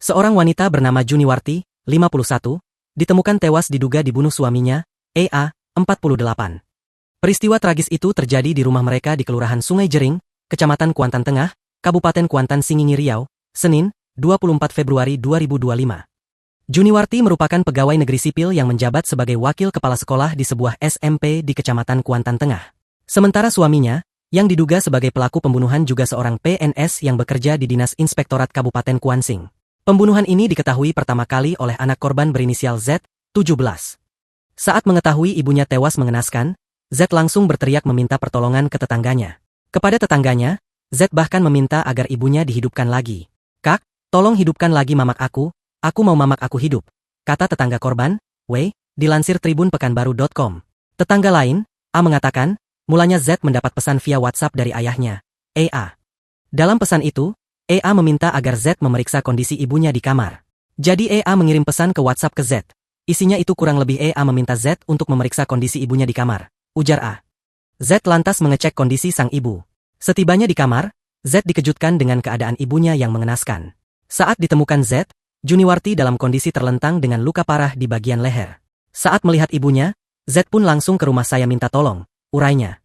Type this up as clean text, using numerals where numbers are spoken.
Seorang wanita bernama Juniwarti, 51, ditemukan tewas diduga dibunuh suaminya, EA, 48. Peristiwa tragis itu terjadi di rumah mereka di Kelurahan Sungai Jering, Kecamatan Kuantan Tengah, Kabupaten Kuantan Singingi Riau, Senin, 24 Februari 2025. Juniwarti merupakan pegawai negeri sipil yang menjabat sebagai wakil kepala sekolah di sebuah SMP di Kecamatan Kuantan Tengah. Sementara suaminya, yang diduga sebagai pelaku pembunuhan juga seorang PNS yang bekerja di Dinas Inspektorat Kabupaten Kuansing. Pembunuhan ini diketahui pertama kali oleh anak korban berinisial Z, 17. Saat mengetahui ibunya tewas mengenaskan, Z langsung berteriak meminta pertolongan ke tetangganya. Kepada tetangganya, Z bahkan meminta agar ibunya dihidupkan lagi. "Kak, tolong hidupkan lagi mamak aku mau mamak aku hidup," kata tetangga korban, W, dilansir Tribun Pekanbaru.com. Tetangga lain, A mengatakan, mulanya Z mendapat pesan via WhatsApp dari ayahnya, EA. Dalam pesan itu, EA meminta agar Z memeriksa kondisi ibunya di kamar. Jadi EA mengirim pesan ke WhatsApp ke Z. Isinya itu kurang lebih EA meminta Z untuk memeriksa kondisi ibunya di kamar, ujar A. Z lantas mengecek kondisi sang ibu. Setibanya di kamar, Z dikejutkan dengan keadaan ibunya yang mengenaskan. Saat ditemukan Z, Juniwarti dalam kondisi terlentang dengan luka parah di bagian leher. Saat melihat ibunya, Z pun langsung ke rumah saya minta tolong, urainya.